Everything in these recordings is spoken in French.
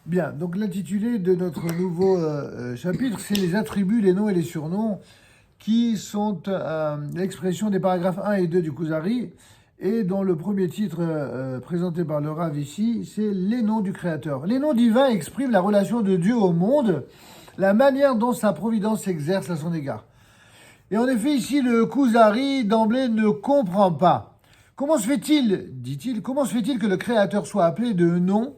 Bien, donc l'intitulé de notre nouveau chapitre, c'est les attributs, les noms et les surnoms, qui sont l'expression des paragraphes 1 et 2 du Kuzari, et dont le premier titre présenté par le Rav ici, c'est les noms du Créateur. Les noms divins expriment la relation de Dieu au monde, la manière dont sa providence s'exerce à son égard. Et en effet, ici, le Kuzari, d'emblée, ne comprend pas. Comment se fait-il, dit-il, comment se fait-il que le Créateur soit appelé de nom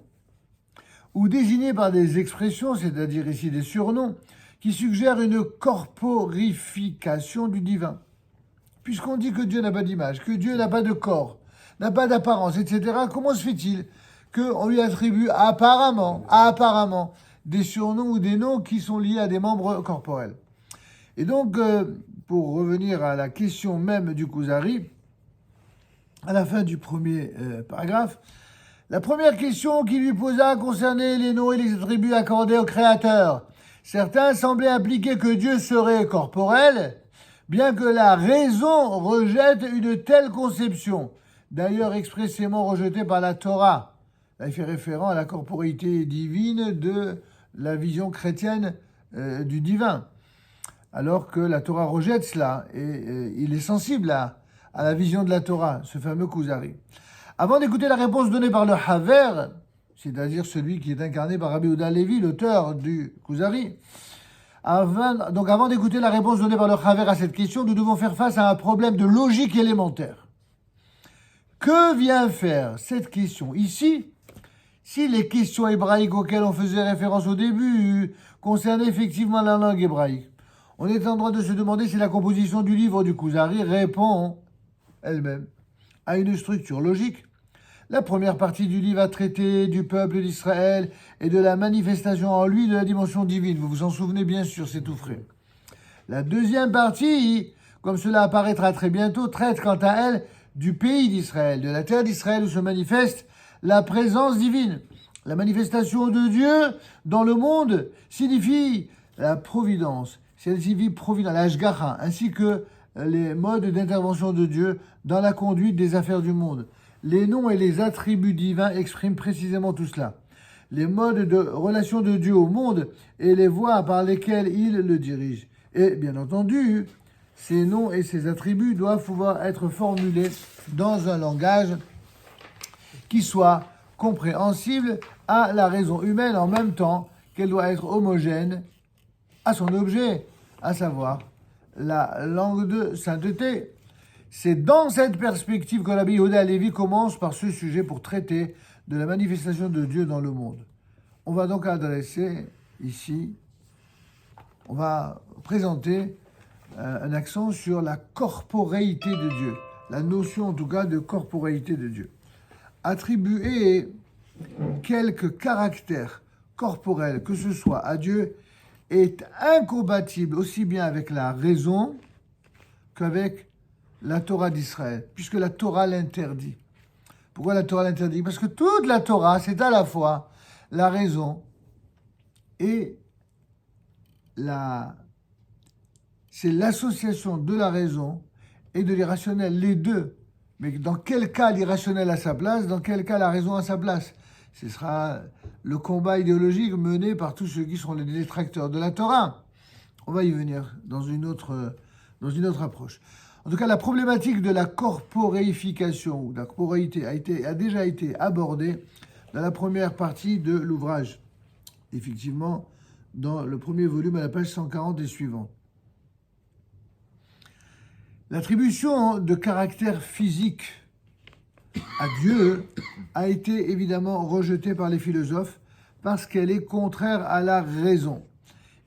ou désigné par des expressions, c'est-à-dire ici des surnoms, qui suggèrent une corporification du divin. Puisqu'on dit que Dieu n'a pas d'image, que Dieu n'a pas de corps, n'a pas d'apparence, etc., comment se fait-il qu'on lui attribue apparemment, des surnoms ou des noms qui sont liés à des membres corporels? Et donc, pour revenir à la question même du Kuzari, à la fin du premier paragraphe, la première question qu'il lui posa concernait les noms et les attributs accordés au Créateur. Certains semblaient impliquer que Dieu serait corporel, bien que la raison rejette une telle conception, d'ailleurs expressément rejetée par la Torah. Là, il fait référence à la corporéité divine de la vision chrétienne du divin, alors que la Torah rejette cela, et il est sensible à la vision de la Torah, ce fameux Kuzari. Avant d'écouter la réponse donnée par le Haver, c'est-à-dire celui qui est incarné par Rabbi Yehuda Levi, l'auteur du Kuzari, avant d'écouter la réponse donnée par le Haver à cette question, nous devons faire face à un problème de logique élémentaire. Que vient faire cette question ici, si les questions hébraïques auxquelles on faisait référence au début concernaient effectivement la langue hébraïque? On est en droit de se demander si la composition du livre du Kuzari répond elle-même à une structure logique. La première partie du livre a traité du peuple d'Israël et de la manifestation en lui de la dimension divine. Vous vous en souvenez bien sûr, c'est tout frais. La deuxième partie, comme cela apparaîtra très bientôt, traite quant à elle du pays d'Israël, de la terre d'Israël où se manifeste la présence divine. La manifestation de Dieu dans le monde signifie la providence, signifie providence, l'ashgacha, ainsi que les modes d'intervention de Dieu dans la conduite des affaires du monde. Les noms et les attributs divins expriment précisément tout cela. Les modes de relation de Dieu au monde et les voies par lesquelles il le dirige. Et bien entendu, ces noms et ces attributs doivent pouvoir être formulés dans un langage qui soit compréhensible à la raison humaine en même temps qu'elle doit être homogène à son objet, à savoir la langue de sainteté. C'est dans cette perspective que Rabbi Yehuda Levi commence par ce sujet pour traiter de la manifestation de Dieu dans le monde. On va donc adresser ici, on va présenter un accent sur la corporéité de Dieu, la notion en tout cas de corporéité de Dieu. Attribuer quelques caractères corporels que ce soit à Dieu est incompatible aussi bien avec la raison qu'avec la Torah d'Israël, puisque la Torah l'interdit. Pourquoi la Torah l'interdit? Parce que toute la Torah, c'est à la fois la raison et c'est l'association de la raison et de l'irrationnel, les deux. Mais dans quel cas l'irrationnel a sa place, dans quel cas la raison a sa place? Ce sera le combat idéologique mené par tous ceux qui seront les détracteurs de la Torah. On va y venir dans une autre approche. En tout cas, la problématique de la corporéification ou de la corporéité a déjà été abordée dans la première partie de l'ouvrage. Effectivement, dans le premier volume à la page 140 et suivante. L'attribution de caractère physique à Dieu a été évidemment rejetée par les philosophes parce qu'elle est contraire à la raison.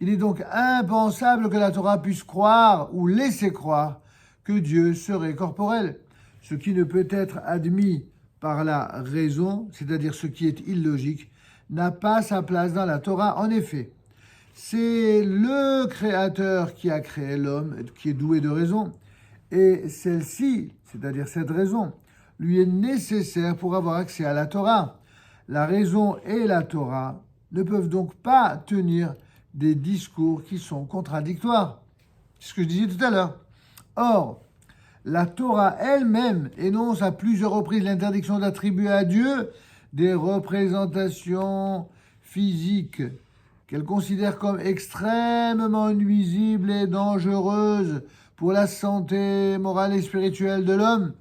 Il est donc impensable que la Torah puisse croire ou laisser croire que Dieu serait corporel. Ce qui ne peut être admis par la raison, c'est-à-dire ce qui est illogique, n'a pas sa place dans la Torah. En effet, c'est le Créateur qui a créé l'homme, qui est doué de raison, et celle-ci, c'est-à-dire cette raison, lui est nécessaire pour avoir accès à la Torah. La raison et la Torah ne peuvent donc pas tenir des discours qui sont contradictoires. C'est ce que je disais tout à l'heure. Or, la Torah elle-même énonce à plusieurs reprises l'interdiction d'attribuer à Dieu des représentations physique qu'elle considère comme extrêmement nuisible et dangereuse pour la santé morale et spirituelle de l'homme.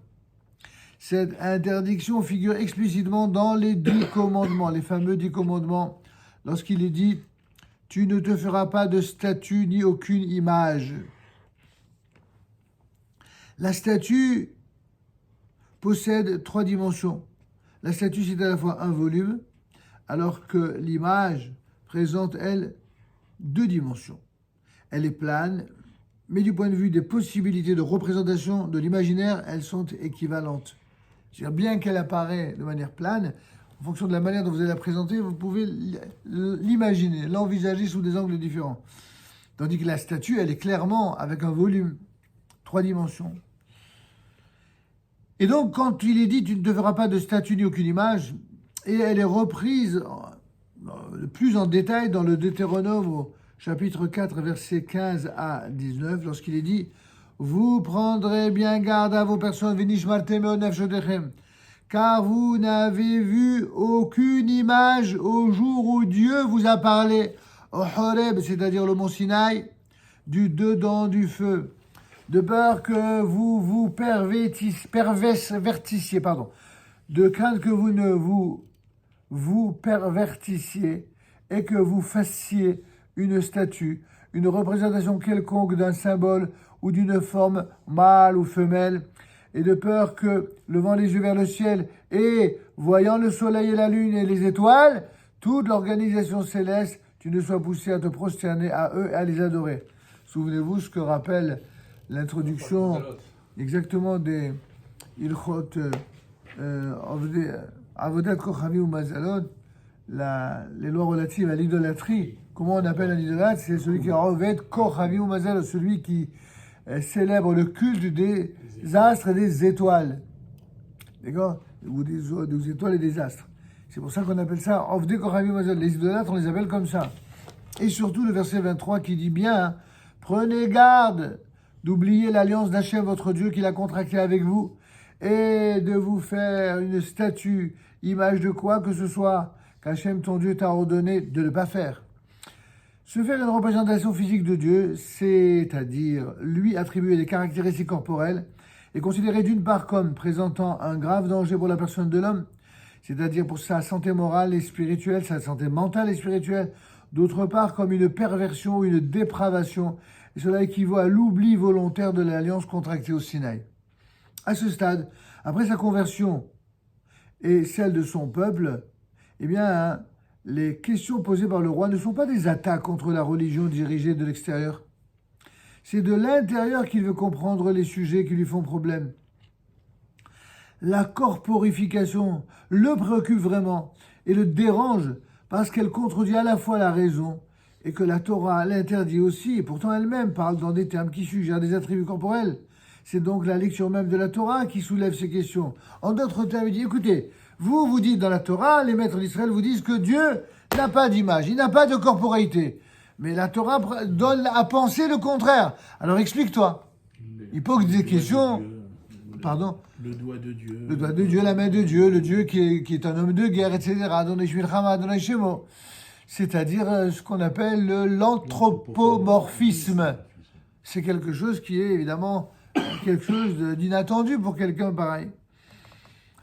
Cette interdiction figure explicitement dans les 10 commandements, les fameux 10 commandements, lorsqu'il est dit « Tu ne te feras pas de statue ni aucune image ». La statue possède 3 dimensions. La statue, c'est à la fois un volume, alors que l'image présente, elle, 2 dimensions. Elle est plane, mais du point de vue des possibilités de représentation de l'imaginaire, elles sont équivalentes. C'est-à-dire, bien qu'elle apparaît de manière plane, en fonction de la manière dont vous allez la présenter, vous pouvez l'imaginer, l'envisager sous des angles différents. Tandis que la statue, elle est clairement avec un volume, 3 dimensions. Et donc, quand il est dit « tu ne te feras pas de statue ni aucune image », et elle est reprise plus en détail dans le Deutéronome au chapitre 4, versets 15 à 19, lorsqu'il est dit « Vous prendrez bien garde à vos personnes, vinishmartem eonef shodechem, car vous n'avez vu aucune image au jour où Dieu vous a parlé au Horeb, c'est-à-dire le mont Sinaï, du dedans du feu, de peur que vous vous pervertissiez, de crainte que vous ne vous pervertissiez et que vous fassiez une statue, une représentation quelconque d'un symbole ou d'une forme mâle ou femelle, et de peur que, levant les yeux vers le ciel et voyant le soleil et la lune et les étoiles, toute l'organisation céleste, tu ne sois poussé à te prosterner à eux et à les adorer. Souvenez-vous ce que rappelle l'introduction exactement des Ilchot Avodat Kochavi ou Mazalot, les lois relatives à l'idolâtrie. Comment on appelle un idolâtre? C'est celui qui Avodat Kochavi ou Mazalot, celui qui célèbre le culte des astres et des étoiles. D'accord? Ou des étoiles et des astres. C'est pour ça qu'on appelle ça Avodat Kochavi ou Mazalot. Les idolâtres, on les appelle comme ça. Et surtout le verset 23 qui dit bien, prenez garde d'oublier l'alliance d'Hachem, votre Dieu, qu'il a contractée avec vous, et de vous faire une statue, image de quoi que ce soit, qu'Hachem, ton Dieu, t'a ordonné de ne pas faire. Se faire une représentation physique de Dieu, c'est-à-dire lui attribuer des caractéristiques corporelles, est considéré d'une part comme présentant un grave danger pour la personne de l'homme, c'est-à-dire pour sa santé morale et spirituelle, sa santé mentale et spirituelle, d'autre part comme une perversion ou une dépravation, et cela équivaut à l'oubli volontaire de l'alliance contractée au Sinaï. À ce stade, après sa conversion et celle de son peuple, eh bien, les questions posées par le roi ne sont pas des attaques contre la religion dirigée de l'extérieur. C'est de l'intérieur qu'il veut comprendre les sujets qui lui font problème. La corporification le préoccupe vraiment et le dérange parce qu'elle contredit à la fois la raison et que la Torah l'interdit aussi, et pourtant elle-même parle dans des termes qui suggèrent des attributs corporels. C'est donc la lecture même de la Torah qui soulève ces questions. En d'autres termes, il dit, écoutez, vous dites dans la Torah, les maîtres d'Israël vous disent que Dieu n'a pas d'image, il n'a pas de corporéité. Mais la Torah donne à penser le contraire. Alors explique-toi. Il pose des questions. Pardon. Le doigt de Dieu. Le doigt de Dieu, la main de Dieu, le Dieu qui est un homme de guerre, etc. C'est-à-dire ce qu'on appelle l'anthropomorphisme. C'est quelque chose qui est évidemment quelque chose d'inattendu pour quelqu'un pareil.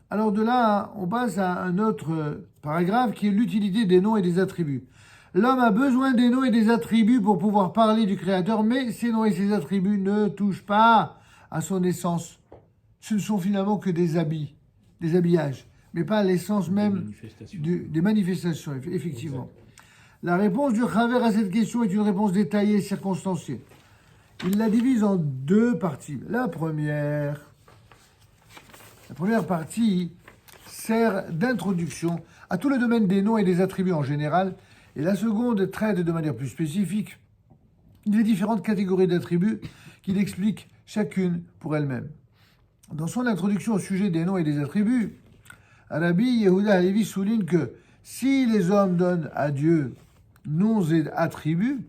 Alors de là, on passe à un autre paragraphe qui est l'utilité des noms et des attributs. L'homme a besoin des noms et des attributs pour pouvoir parler du Créateur, mais ces noms et ces attributs ne touchent pas à son essence. Ce ne sont finalement que des habits, des habillages, mais pas l'essence même des manifestations, effectivement. La réponse du Chaver à cette question est une réponse détaillée et circonstanciée. Il la divise en 2 parties. La première partie sert d'introduction à tout le domaine des noms et des attributs en général, et la seconde traite de manière plus spécifique les différentes catégories d'attributs qu'il explique chacune pour elle-même. Dans son introduction au sujet des noms et des attributs, Rabbi Yehuda Halevi souligne que si les hommes donnent à Dieu noms et attributs,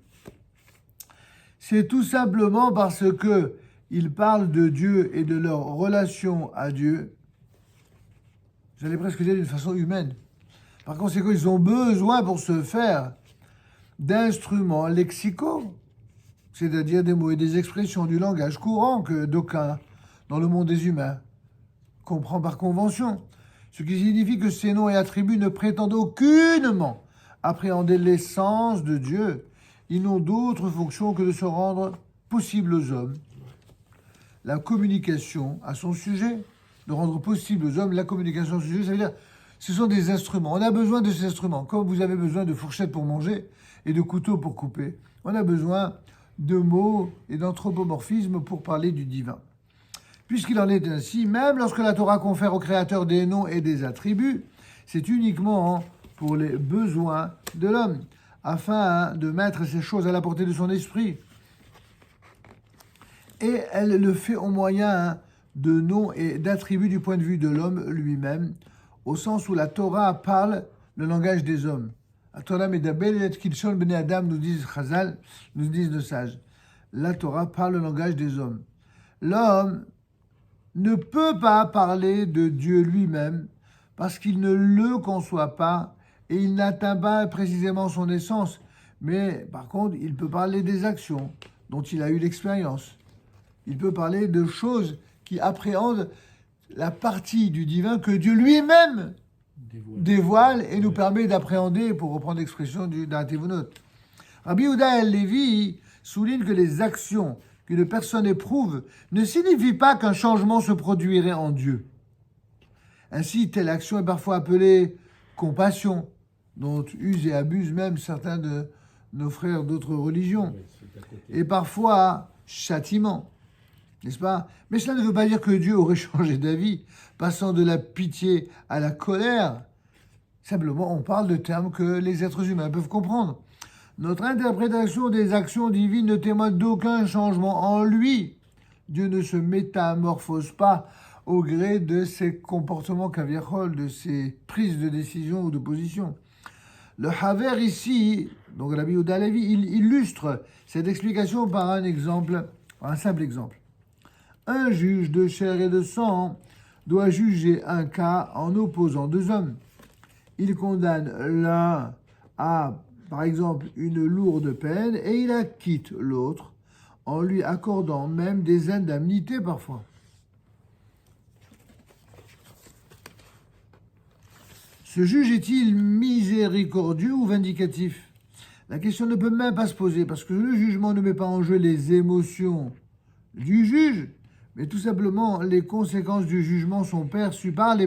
c'est tout simplement parce que ils parlent de Dieu et de leur relation à Dieu, j'allais presque dire d'une façon humaine, Par conséquent, ils ont besoin pour se faire d'instruments lexicaux, c'est-à-dire des mots et des expressions du langage courant que d'aucuns, dans le monde des humains, comprend par convention. Ce qui signifie que ces noms et attributs ne prétendent aucunement appréhender l'essence de Dieu. Ils n'ont d'autre fonction que de se rendre possible aux hommes. La communication à son sujet, de rendre possible aux hommes la communication à son sujet, ça veut dire ce sont des instruments. On a besoin de ces instruments. Comme vous avez besoin de fourchettes pour manger et de couteaux pour couper, on a besoin de mots et d'anthropomorphismes pour parler du divin. Puisqu'il en est ainsi, même lorsque la Torah confère au Créateur des noms et des attributs, c'est uniquement pour les besoins de l'homme, afin de mettre ces choses à la portée de son esprit. Et elle le fait au moyen de noms et d'attributs du point de vue de l'homme lui-même, au sens où la Torah parle le langage des hommes. La Torah medabel et kilshon bnei adam, nous disent Chazal, nous disent nos sages. La Torah parle le langage des hommes. L'homme ne peut pas parler de Dieu lui-même parce qu'il ne le conçoit pas et il n'atteint pas précisément son essence. Mais par contre, il peut parler des actions dont il a eu l'expérience. Il peut parler de choses qui appréhendent la partie du divin que Dieu lui-même dévoile et nous permet d'appréhender, pour reprendre l'expression d'un Tevunot. Rabbi Yehuda el-Lévi souligne que les actions qu'une personne éprouve ne signifie pas qu'un changement se produirait en Dieu. Ainsi, telle action est parfois appelée compassion, dont usent et abusent même certains de nos frères d'autres religions, et parfois châtiment, n'est-ce pas? Mais cela ne veut pas dire que Dieu aurait changé d'avis, passant de la pitié à la colère. Simplement, on parle de termes que les êtres humains peuvent comprendre. Notre interprétation des actions divines ne témoigne d'aucun changement en lui. Dieu ne se métamorphose pas au gré de ses comportements caviarol, de ses prises de décision ou de position. Le Haver ici, donc Rabbi Yehuda Levi, il illustre cette explication par un simple exemple. Un juge de chair et de sang doit juger un cas en opposant deux hommes. Il condamne l'un à, par exemple, une lourde peine et il acquitte l'autre en lui accordant même des indemnités parfois. Ce juge est-il miséricordieux ou vindicatif? La question ne peut même pas se poser parce que le jugement ne met pas en jeu les émotions du juge, mais tout simplement les conséquences du jugement sont perçues par les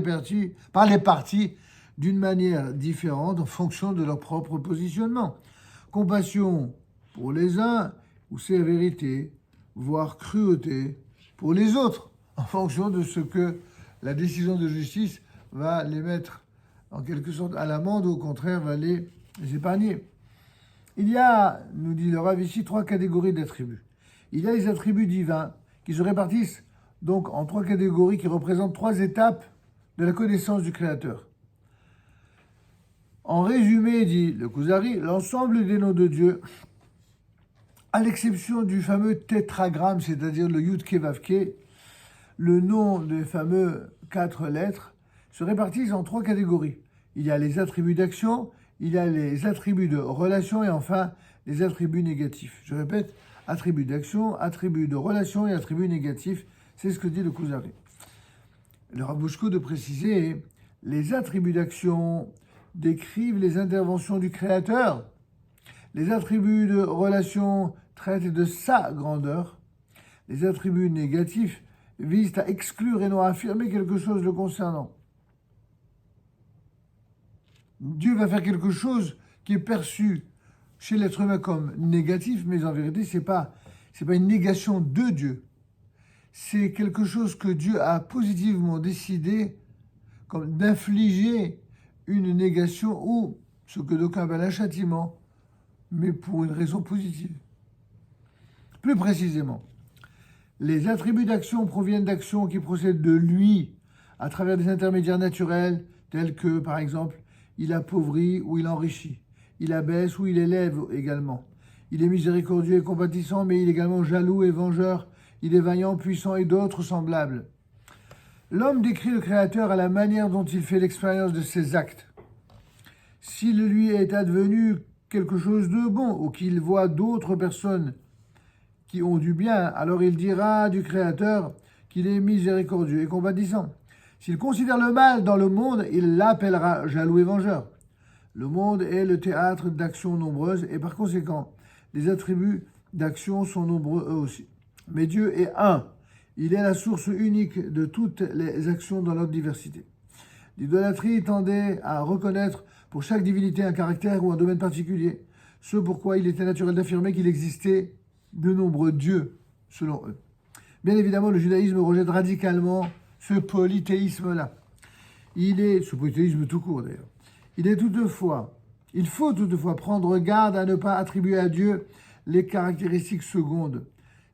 parties d'une manière différente en fonction de leur propre positionnement. Compassion pour les uns ou sévérité, voire cruauté pour les autres, en fonction de ce que la décision de justice va les mettre en quelque sorte à l'amende ou au contraire va les épargner. Il y a, nous dit le Rav ici, trois catégories d'attributs. Il y a les attributs divins qui se répartissent donc en trois catégories qui représentent trois étapes de la connaissance du Créateur. En résumé, dit le Kuzari, l'ensemble des noms de Dieu, à l'exception du fameux tétragramme, c'est-à-dire le Yud-Ke Vav-Ke, le nom des fameux 4 lettres, se répartissent en trois catégories. Il y a les attributs d'action, il y a les attributs de relation et enfin les attributs négatifs. Je répète, attributs d'action, attributs de relation et attributs négatifs, c'est ce que dit le Kuzari. Le Rav Bushko de préciser, les attributs d'action décrivent les interventions du Créateur. Les attributs de relation traitent de sa grandeur. Les attributs négatifs visent à exclure et non à affirmer quelque chose le concernant. Dieu va faire quelque chose qui est perçu chez l'être humain comme négatif, mais en vérité, c'est pas une négation de Dieu. C'est quelque chose que Dieu a positivement décidé comme d'infliger une négation ou ce que d'aucuns appellent un châtiment, mais pour une raison positive. Plus précisément, les attributs d'action proviennent d'actions qui procèdent de lui à travers des intermédiaires naturels tels que, par exemple, il appauvrit ou il enrichit, il abaisse ou il élève également. Il est miséricordieux et compatissant, mais il est également jaloux et vengeur. Il est vaillant, puissant et d'autres semblables. L'homme décrit le Créateur à la manière dont il fait l'expérience de ses actes. s'il lui est advenu quelque chose de bon, ou qu'il voit d'autres personnes qui ont du bien, alors il dira du Créateur qu'il est miséricordieux et compatissant. S'il considère le mal dans le monde, il l'appellera jaloux et vengeur. Le monde est le théâtre d'actions nombreuses et par conséquent, les attributs d'action sont nombreux eux aussi. Mais Dieu est un. Il est la source unique de toutes les actions dans leur diversité. L'idolâtrie tendait à reconnaître pour chaque divinité un caractère ou un domaine particulier, ce pourquoi il était naturel d'affirmer qu'il existait de nombreux dieux, selon eux. Bien évidemment, le judaïsme rejette radicalement ce polythéisme-là. Ce polythéisme tout court d'ailleurs. Il faut toutefois prendre garde à ne pas attribuer à Dieu les caractéristiques secondes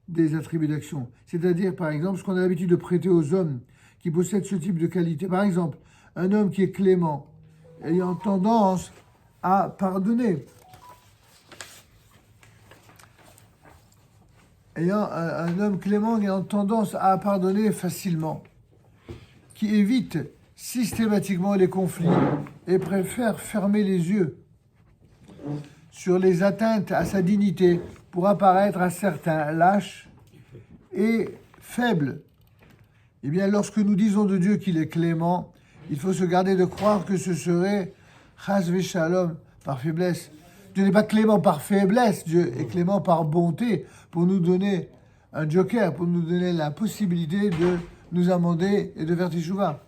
des attributs d'action. C'est-à-dire, par exemple, ce qu'on a l'habitude de prêter aux hommes qui possèdent ce type de qualité. Par exemple, un homme qui est clément, ayant tendance à pardonner. Un homme clément ayant tendance à pardonner facilement, qui évite systématiquement les conflits et préfère fermer les yeux sur les atteintes à sa dignité pour apparaître à certains lâches et faibles. Eh bien, lorsque nous disons de Dieu qu'il est clément, il faut se garder de croire que ce serait chas v'shalom, par faiblesse. Dieu n'est pas clément par faiblesse, Dieu est clément par bonté, pour nous donner un joker, pour nous donner la possibilité de nous amender et de faire teshuva.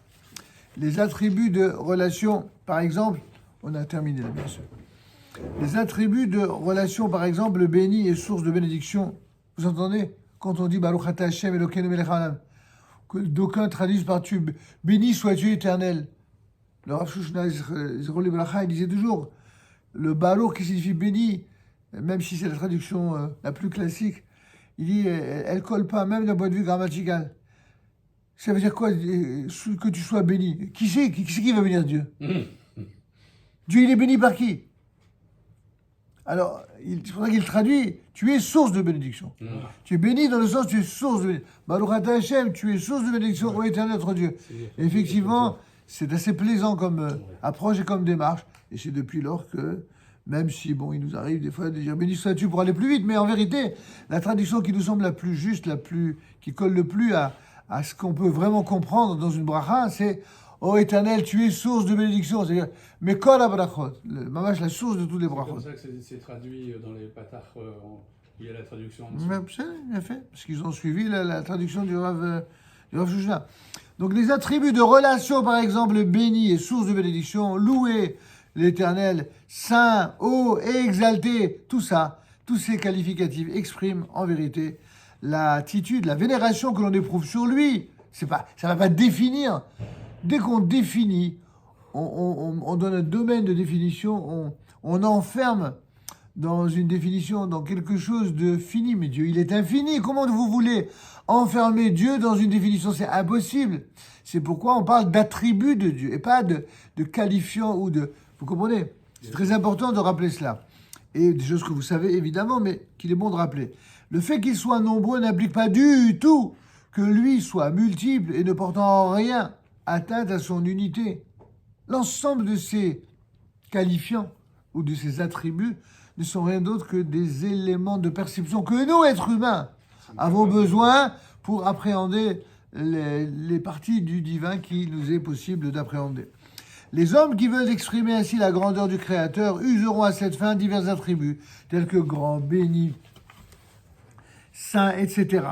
Les attributs de relation, par exemple, on a terminé là, bien sûr. Les attributs de relation, par exemple, le béni est source de bénédiction. Vous entendez? Quand on dit Baruch Ata Hashem Elokeinu melech haolam, que d'aucuns traduisent par tu, béni sois-tu éternel. Le Rav Shushna Zichron Livracha, il disait toujours, le Baruch qui signifie béni, même si c'est la traduction la plus classique, il dit, elle colle pas, même d'un point de vue grammatical. Ça veut dire quoi, que tu sois béni? Qui c'est qui va bénir Dieu? Dieu, il est béni par qui? Alors, il faudrait qu'il traduise, tu es source de bénédiction. Tu es béni dans le sens, tu es source de bénédiction. Baruch Ata Hashem, tu es source de bénédiction, ô éternel notre Dieu. Et effectivement, c'est assez plaisant comme approche et comme démarche. Et c'est depuis lors que, même si, bon, il nous arrive des fois de dire béni sois-tu pour aller plus vite, mais en vérité, la traduction qui nous semble la plus juste, qui colle le plus à ce qu'on peut vraiment comprendre dans une bracha, c'est ô éternel, tu es source de bénédiction. C'est-à-dire, mais kol ha-brachot, mamash, la source de toutes les brachot. C'est comme ça que c'est traduit dans les patachs, il y a la traduction. Bien fait, parce qu'ils ont suivi la traduction du Rav Shushna. Donc les attributs de relation, par exemple, béni et source de bénédiction, loué l'éternel, saint, haut et exalté, tout ça, tous ces qualificatifs expriment en vérité l'attitude, la vénération que l'on éprouve sur lui. Ça ne va pas définir. Dès qu'on définit, on donne un domaine de définition, on enferme dans une définition, dans quelque chose de fini. Mais Dieu, il est infini. Comment vous voulez enfermer Dieu dans une définition? C'est impossible. C'est pourquoi on parle d'attributs de Dieu et pas de qualifiants ou de... Vous comprenez? C'est très important de rappeler cela. Et des choses que vous savez évidemment, mais qu'il est bon de rappeler. Le fait qu'il soit nombreux n'implique pas du tout que lui soit multiple et ne portant en rien atteinte à son unité. L'ensemble de ces qualifiants ou de ces attributs ne sont rien d'autre que des éléments de perception que nous, êtres humains, avons besoin pour appréhender les parties du divin qu'il nous est possible d'appréhender. Les hommes qui veulent exprimer ainsi la grandeur du Créateur useront à cette fin divers attributs, tels que grand, béni, saint, etc.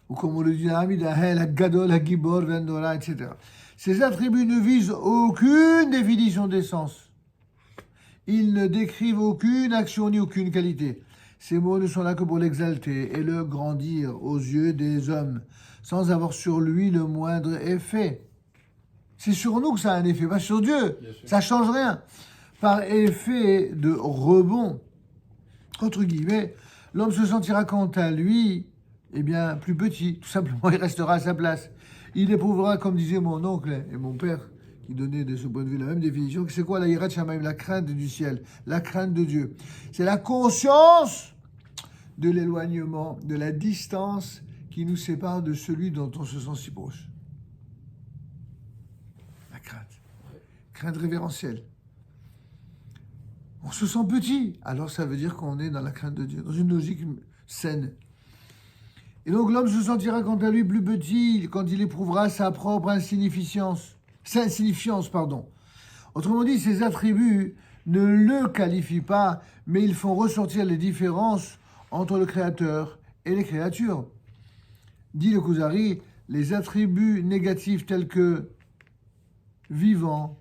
Ou comme on le dit dans la Gadol, la Gibor, Vendora, etc. Ces attributs ne visent aucune définition d'essence. Ils ne décrivent aucune action ni aucune qualité. Ces mots ne sont là que pour l'exalter et le grandir aux yeux des hommes, sans avoir sur lui le moindre effet. C'est sur nous que ça a un effet, pas sur Dieu. Ça ne change rien. Par effet de rebond, entre guillemets, l'homme se sentira quant à lui, eh bien, plus petit. Tout simplement, il restera à sa place. Il éprouvera, comme disait mon oncle et mon père, qui donnait de ce point de vue la même définition, que c'est quoi la hirat shamayim, la crainte du ciel, la crainte de Dieu. C'est la conscience de l'éloignement, de la distance qui nous sépare de celui dont on se sent si proche. La crainte. crainte révérentielle. On se sent petit, alors ça veut dire qu'on est dans la crainte de Dieu, dans une logique saine. Et donc l'homme se sentira quant à lui plus petit quand il éprouvera sa propre insignifiance. Autrement dit, ses attributs ne le qualifient pas, mais ils font ressortir les différences entre le Créateur et les créatures. Dit le Kuzari, les attributs négatifs tels que vivant,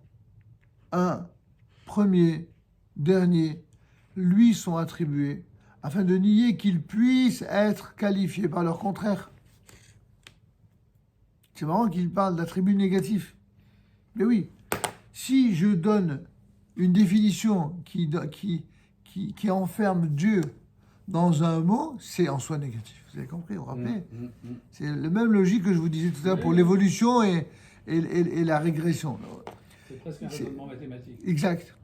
un, premier, dernier, lui sont attribués afin de nier qu'ils puissent être qualifiés par leur contraire. C'est marrant qu'il parle d'attributs négatifs. Mais oui, si je donne une définition qui enferme Dieu dans un mot, c'est en soi négatif. Vous avez compris, vous vous rappelez? C'est la même logique que je vous disais tout à l'heure pour l'évolution et la régression. C'est presque un raisonnement mathématique. Exact.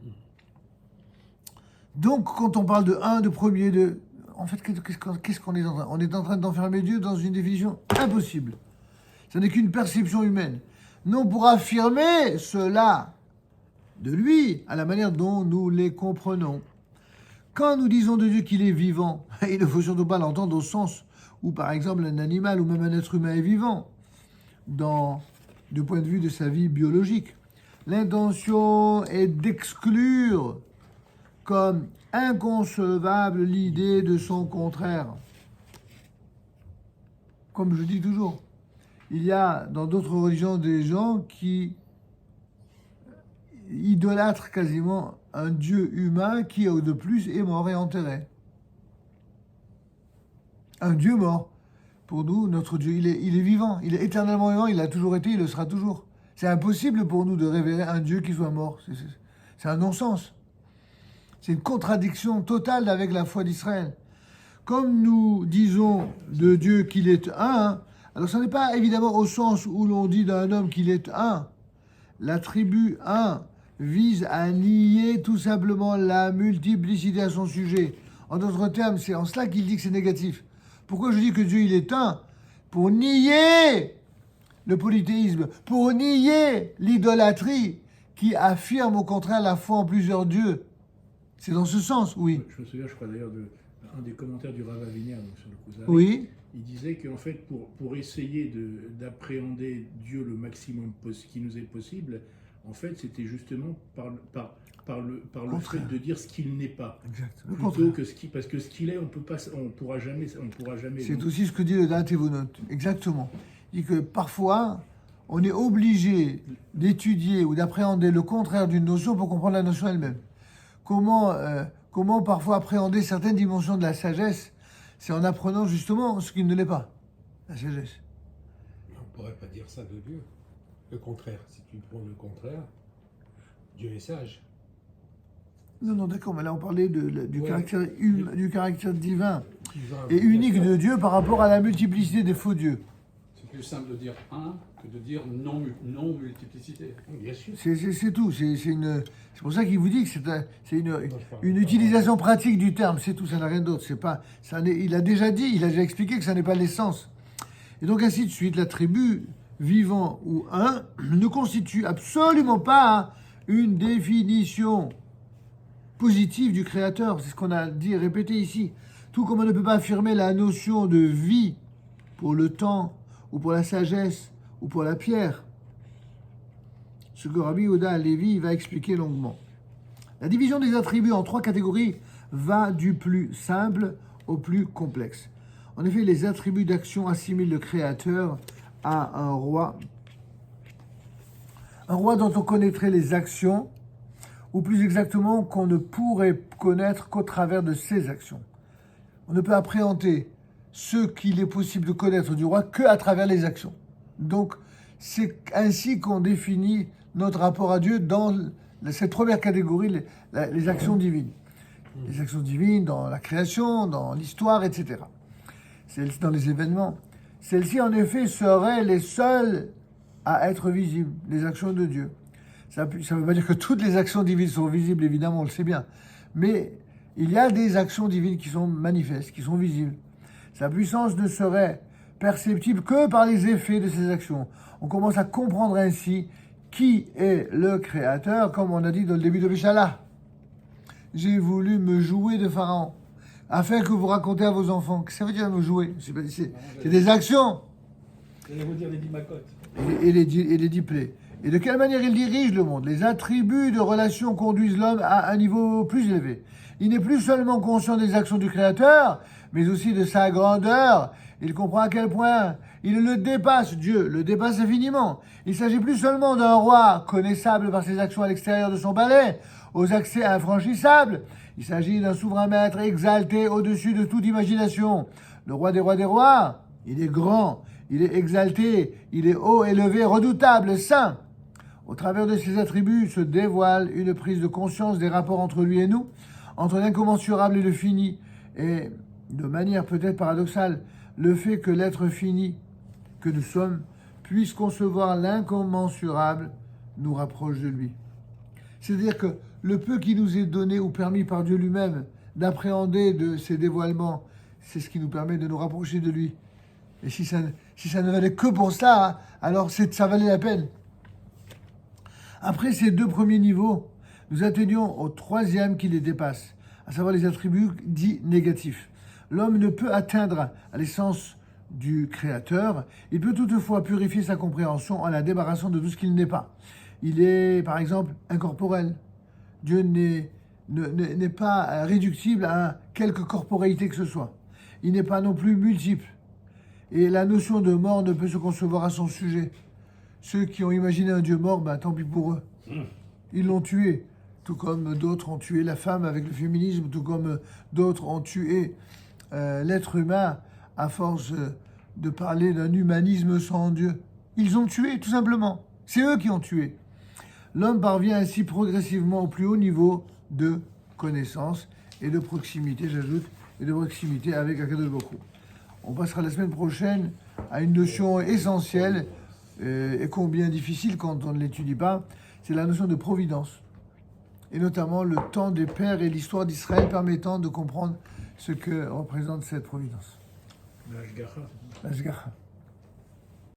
Donc, quand on parle de un, de premier, de... En fait, qu'est-ce qu'on est en train? On est en train d'enfermer Dieu dans une définition impossible. Ce n'est qu'une perception humaine. Non, pour affirmer cela de lui, à la manière dont nous les comprenons. Quand nous disons de Dieu qu'il est vivant, il ne faut surtout pas l'entendre au sens où, par exemple, un animal ou même un être humain est vivant, du point de vue de sa vie biologique. L'intention est d'exclure comme inconcevable l'idée de son contraire. Comme je dis toujours, il y a dans d'autres religions des gens qui idolâtrent quasiment un Dieu humain qui, de plus, est mort et enterré. Un Dieu mort. Pour nous, notre Dieu, il est vivant, il est éternellement vivant, il a toujours été, il le sera toujours. C'est impossible pour nous de révérer un Dieu qui soit mort. C'est un non-sens. C'est une contradiction totale avec la foi d'Israël. Comme nous disons de Dieu qu'il est un, alors ce n'est pas évidemment au sens où l'on dit d'un homme qu'il est un. L'attribut un vise à nier tout simplement la multiplicité à son sujet. En d'autres termes, c'est en cela qu'il dit que c'est négatif. Pourquoi je dis que Dieu il est un? Pour nier le polythéisme, pour nier l'idolâtrie qui affirme au contraire la foi en plusieurs dieux. C'est dans ce sens, oui. Je me souviens, je crois d'ailleurs, d'un des commentaires du Rav Aviner sur le Kuzari. Oui. Il disait qu'en fait, pour essayer d'appréhender Dieu le maximum qui nous est possible, en fait, c'était justement par le fait de dire ce qu'il n'est pas. Exact. Le Plutôt contraire. que parce que ce qu'il est, on pourra jamais. C'est aussi ce que dit le Dante Evunot. Exactement. Il dit que parfois, on est obligé d'étudier ou d'appréhender le contraire d'une notion pour comprendre la notion elle-même. Comment parfois appréhender certaines dimensions de la sagesse, c'est en apprenant justement ce qui ne l'est pas, la sagesse. Mais on ne pourrait pas dire ça de Dieu. Le contraire, si tu prends le contraire, Dieu est sage. Non, d'accord, mais là on parlait du Ouais. caractère divin Divin, et unique de Dieu par rapport à la multiplicité des faux dieux. C'est plus simple de dire un que de dire non-multiplicité. Bien sûr. C'est tout. C'est pour ça qu'il vous dit que c'est une utilisation pratique du terme. C'est tout. Ça n'a rien d'autre. Il a déjà expliqué que ça n'est pas l'essence. Et donc ainsi de suite, l'attribut vivant ou un ne constitue absolument pas une définition positive du Créateur. C'est ce qu'on a dit et répété ici. Tout comme on ne peut pas affirmer la notion de vie pour le temps ou pour la sagesse ou pour la pierre. Ce que Rabbi Yehuda Halevi va expliquer longuement. La division des attributs en 3 catégories va du plus simple au plus complexe. En effet, les attributs d'action assimilent le Créateur à un roi dont on connaîtrait les actions, ou plus exactement qu'on ne pourrait connaître qu'au travers de ses actions. On ne peut appréhender ce qu'il est possible de connaître du roi qu'à travers les actions. Donc, c'est ainsi qu'on définit notre rapport à Dieu dans cette première catégorie, les actions divines. Les actions divines dans la création, dans l'histoire, etc. Celles-ci dans les événements. Celles-ci, en effet, seraient les seules à être visibles, les actions de Dieu. Ça ne veut pas dire que toutes les actions divines sont visibles, évidemment, on le sait bien. Mais il y a des actions divines qui sont manifestes, qui sont visibles. Sa puissance ne serait perceptible que par les effets de ces actions. On commence à comprendre ainsi qui est le créateur, comme on a dit dans le début de Béchala. J'ai voulu me jouer de Pharaon, afin que vous racontez à vos enfants. Qu'est-ce que ça veut dire me jouer? C'est des actions. J'allais vous dire les 10 macotes. Et les 10 plaies. Et de quelle manière il dirige le monde? Les attributs de relation conduisent l'homme à un niveau plus élevé. Il n'est plus seulement conscient des actions du Créateur, mais aussi de sa grandeur. Il comprend à quel point il le dépasse, Dieu le dépasse infiniment. Il ne s'agit plus seulement d'un roi connaissable par ses actions à l'extérieur de son palais, aux accès infranchissables. Il s'agit d'un souverain maître exalté au-dessus de toute imagination. Le roi des rois, il est grand, il est exalté, il est haut, élevé, redoutable, saint. Au travers de ses attributs se dévoile une prise de conscience des rapports entre lui et nous, entre l'incommensurable et le fini, et de manière peut-être paradoxale, le fait que l'être fini que nous sommes puisse concevoir l'incommensurable nous rapproche de lui. C'est-à-dire que le peu qui nous est donné ou permis par Dieu lui-même d'appréhender de ses dévoilements, c'est ce qui nous permet de nous rapprocher de lui. Et si ça ne valait que pour ça, alors ça valait la peine. Après ces 2 premiers niveaux, nous atteignons au 3e qui les dépasse, à savoir les attributs dits négatifs. L'homme ne peut atteindre à l'essence du Créateur, il peut toutefois purifier sa compréhension en la débarrassant de tout ce qu'il n'est pas. Il est, par exemple, incorporel. Dieu n'est pas réductible à quelque corporéité que ce soit. Il n'est pas non plus multiple. Et la notion de mort ne peut se concevoir à son sujet. Ceux qui ont imaginé un Dieu mort, tant pis pour eux. Ils l'ont tué. Tout comme d'autres ont tué la femme avec le féminisme, tout comme d'autres ont tué l'être humain à force de parler d'un humanisme sans Dieu. Ils ont tué, tout simplement. C'est eux qui ont tué. L'homme parvient ainsi progressivement au plus haut niveau de connaissance et de proximité, j'ajoute, et de proximité avec Akadosh Baruch Hu. On passera la semaine prochaine à une notion essentielle et combien difficile quand on ne l'étudie pas, c'est la notion de providence. Et notamment le temps des pères et l'histoire d'Israël permettant de comprendre ce que représente cette providence. L'Ashgacha. L'Ashgacha.